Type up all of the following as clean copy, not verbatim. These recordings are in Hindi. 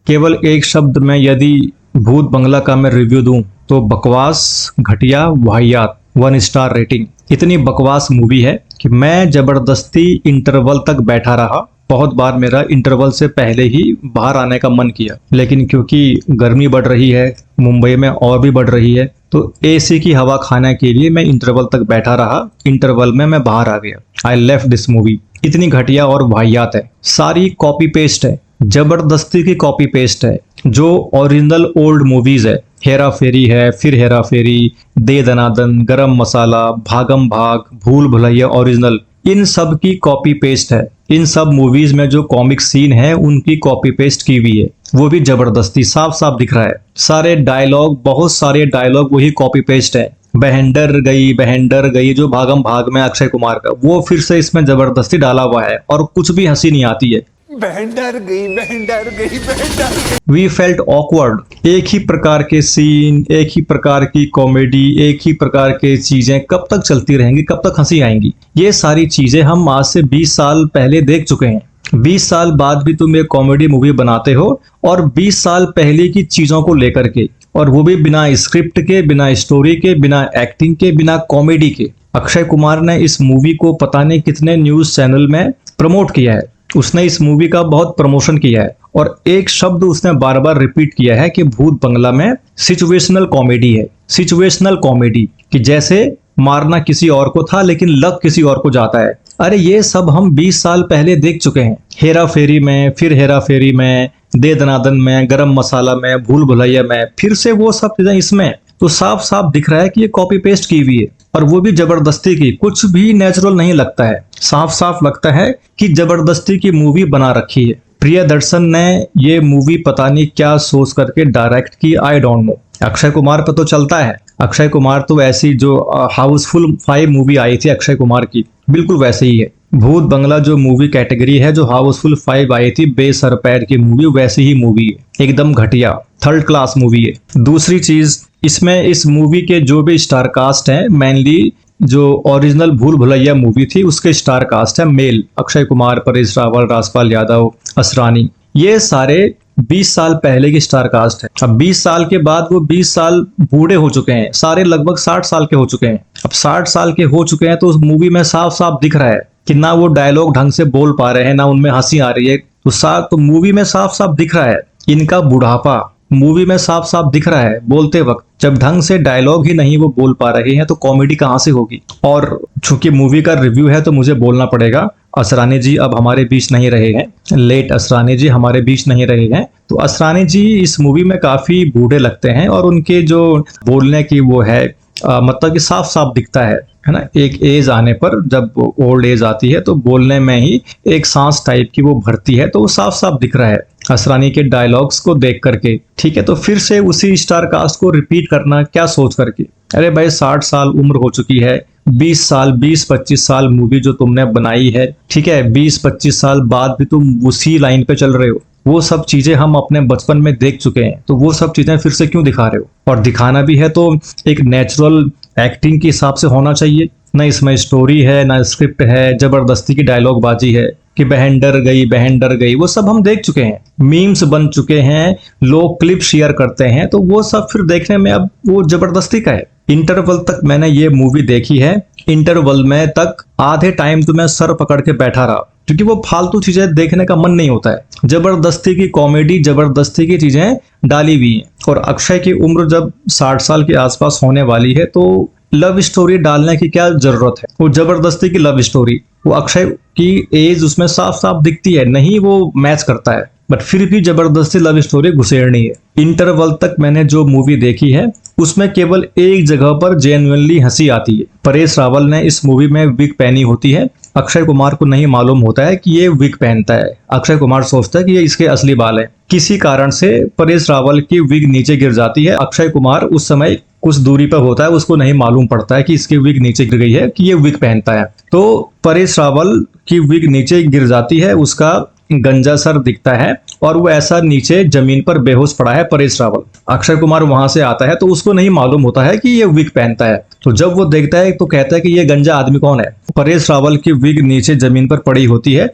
केवल एक शब्द में यदि भूत बंगला का मैं रिव्यू दूं तो बकवास, घटिया, वाहियात, 1 स्टार रेटिंग। इतनी बकवास मूवी है कि मैं जबरदस्ती इंटरवल तक बैठा रहा। बहुत बार मेरा इंटरवल से पहले ही बाहर आने का मन किया, लेकिन क्योंकि गर्मी बढ़ रही है, मुंबई में और भी बढ़ रही है, तो एसी की हवा खाने के लिए मैं इंटरवल तक बैठा रहा। इंटरवल में मैं बाहर आ गया। I left this movie. इतनी घटिया और वाहियात है, सारी कॉपी पेस्ट है, जबरदस्ती की कॉपी पेस्ट है। जो ओरिजिनल ओल्ड मूवीज है, हेरा फेरी है, फिर हेरा फेरी, दे दनादन, गरम मसाला, भागम भाग, भूल भुलैया ओरिजिनल, इन सब की कॉपी पेस्ट है। इन सब मूवीज में जो कॉमिक सीन है उनकी कॉपी पेस्ट की हुई है, वो भी जबरदस्ती, साफ साफ दिख रहा है। सारे डायलॉग, बहुत सारे डायलॉग वही कॉपी पेस्ट है। बहन डर गई जो भागम भाग में अक्षय कुमार का, वो फिर से इसमें जबरदस्ती डाला हुआ है और कुछ भी हंसी नहीं आती है। बहन डर गई, बहन डर गई, बहन डर गई। We felt awkward. एक ही प्रकार के सीन, एक ही प्रकार की कॉमेडी, एक ही प्रकार के चीजें कब तक चलती रहेंगी, कब तक हंसी आएंगी। ये सारी चीजें हम आज से 20 साल पहले देख चुके हैं। 20 साल बाद भी तुम एक कॉमेडी मूवी बनाते हो और 20 साल पहले की चीजों को लेकर के, और वो भी बिना स्क्रिप्ट के, बिना स्टोरी के, बिना एक्टिंग के, बिना कॉमेडी के। अक्षय कुमार ने इस मूवी को पता नहीं कितने न्यूज चैनल में प्रमोट किया है। उसने इस मूवी का बहुत प्रमोशन किया है और एक शब्द उसने बार बार रिपीट किया है कि भूत बंगला में सिचुएशनल कॉमेडी है। सिचुएशनल कॉमेडी कि जैसे मारना किसी और को था लेकिन लग किसी और को जाता है। अरे ये सब हम 20 साल पहले देख चुके हैं। हेरा फेरी में, फिर हेरा फेरी में, दे दनादन में, गरम मसाला में, भूल भुलैया में, फिर से वो सब चीजें इसमें। तो साफ साफ दिख रहा है कि ये कॉपी पेस्ट की हुई है, और वो भी जबरदस्ती की। कुछ भी नेचुरल नहीं लगता है, साफ साफ लगता है कि जबरदस्ती की मूवी बना रखी है। प्रियदर्शन ने ये मूवी पता नहीं क्या सोच करके डायरेक्ट की, I don't know. Akshay Kumar पर तो चलता है। अक्षय कुमार तो ऐसी जो हाउसफुल 5 मूवी आई थी अक्षय कुमार की, बिल्कुल वैसे ही है। भूत बंगला जो मूवी कैटेगरी है, जो हाउसफुल 5 आई थी बेसर पैर की मूवी, वैसी ही मूवी है। एकदम घटिया, थर्ड क्लास मूवी है। दूसरी चीज, इसमें इस मूवी के जो भी स्टार कास्ट है, मेनली जो ओरिजिनल भूल भुलैया मूवी थी उसके स्टार कास्ट है मेल। अक्षय कुमार, परेश रावल, राजपाल यादव, असरानी, ये सारे 20 साल पहले की स्टार कास्ट है। अब 20 साल के बाद वो 20 साल बूढ़े हो चुके हैं, सारे लगभग 60 साल के हो चुके हैं। अब 60 साल के हो चुके हैं तो उस मूवी में साफ साफ दिख रहा है कि ना वो डायलॉग ढंग से बोल पा रहे हैं, ना उनमें हंसी आ रही है। तो मूवी में साफ साफ दिख रहा है इनका बुढ़ापा, मूवी में साफ साफ दिख रहा है बोलते वक्त। जब ढंग से डायलॉग ही नहीं वो बोल पा रहे हैं तो कॉमेडी कहां से होगी। और चूंकि मूवी का रिव्यू है तो मुझे बोलना पड़ेगा। असरानी जी अब हमारे बीच नहीं रहे हैं, लेट असरानी जी हमारे बीच नहीं रहे हैं। तो असरानी जी इस मूवी में काफी बूढ़े लगते हैं और उनके जो बोलने की वो है, मतलब कि साफ साफ दिखता है ना। एक एज आने पर, जब ओल्ड एज आती है तो बोलने में ही एक सांस टाइप की वो भरती है, तो वो साफ साफ दिख रहा है असरानी के डायलॉग्स को देख करके। ठीक है, तो फिर से उसी स्टार कास्ट को रिपीट करना क्या सोच करके। अरे भाई 60 साल उम्र हो चुकी है, 20 साल 20-25 साल मूवी जो तुमने बनाई है, ठीक है, 20-25 साल बाद भी तुम उसी लाइन पे चल रहे हो। वो सब चीजें हम अपने बचपन में देख चुके हैं, तो वो सब चीजें फिर से क्यों दिखा रहे हो। और दिखाना भी है तो एक नेचुरल एक्टिंग के हिसाब से होना चाहिए। ना इसमें स्टोरी है, ना स्क्रिप्ट है, जबरदस्ती की डायलॉग बाजी है कि बहन डर गई, बहन डर गई। वो सब हम देख चुके हैं, मीम्स बन चुके हैं, लोग क्लिप शेयर करते हैं, तो वो सब फिर देखने में अब वो जबरदस्ती का है। इंटरवल तक मैंने ये मूवी देखी है। इंटरवल में तक आधे टाइम तो मैं सर पकड़ के बैठा रहा, क्योंकि वो फालतू चीजें देखने का मन नहीं होता है। जबरदस्ती की कॉमेडी, जबरदस्ती की चीजें डाली हुई हैं। और अक्षय की उम्र जब 60 साल के आसपास होने वाली है तो लव स्टोरी डालने की क्या जरूरत है। वो जबरदस्ती की लव स्टोरी, वो अक्षय की एज उसमें साफ साफ दिखती है, नहीं वो मैच करता है, बट फिर भी जबरदस्ती लव स्टोरी घुसेड़नी है। इंटरवल तक मैंने जो मूवी देखी है उसमें केवल एक जगह पर जेन्युइनली हंसी आती है। परेश रावल ने इस मूवी में विग पहनी होती है। अक्षय कुमार को नहीं मालूम होता है कि ये विग पहनता है। अक्षय कुमार सोचता है कि ये इसके असली बाल है। किसी कारण से परेश रावल की विग नीचे गिर जाती है। अक्षय कुमार उस समय कुछ दूरी पर होता है, उसको नहीं मालूम पड़ता है कि इसकी विग नीचे गिर गई है, कि ये विग पहनता है। तो परेश रावल की विग नीचे गिर जाती है, उसका गंजा सर दिखता है और वो ऐसा नीचे जमीन पर बेहोश पड़ा है परेश रावल। अक्षय कुमार वहां से आता है तो उसको नहीं मालूम होता है कि ये विग पहनता है। तो जब वो देखता है तो कहता है कि ये गंजा आदमी कौन है। परेश रावल की विग नीचे जमीन पर पड़ी होती है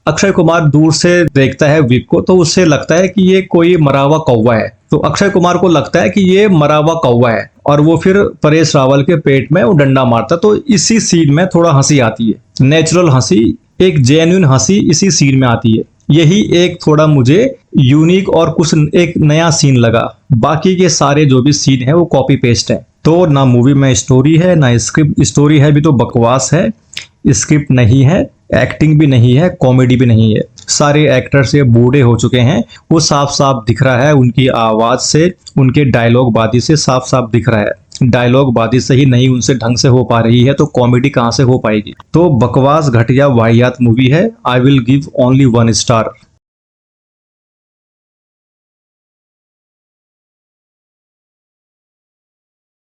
अक्षय कुमार दूर से देखता है विक को तो उससे लगता है कि ये कोई मरा हुआ कौवा है, तो अक्षय कुमार को लगता है कि ये मरा हुआ कौवा है और वो फिर परेश रावल के पेट में वो डंडा मारता। तो इसी सीन में थोड़ा हंसी आती है, नेचुरल हंसी, एक जेन्युइन हंसी इसी सीन में आती है। यही एक थोड़ा मुझे यूनिक और कुछ एक नया सीन लगा। बाकी के सारे जो भी सीन है वो कॉपी पेस्ट है। तो ना मूवी में स्टोरी है ना स्क्रिप्ट, स्टोरी है भी तो बकवास है, स्क्रिप्ट नहीं है, एक्टिंग भी नहीं है, कॉमेडी भी नहीं है। सारे एक्टर्स ये बूढ़े हो चुके हैं, वो साफ साफ दिख रहा है, उनकी आवाज से, उनके डायलॉग बाजी से साफ साफ दिख रहा है। डायलॉग बाजी से ही नहीं उनसे ढंग से हो पा रही है तो कॉमेडी कहां से हो पाएगी। तो बकवास, घटिया, वाहियात मूवी है। I will give only 1 star.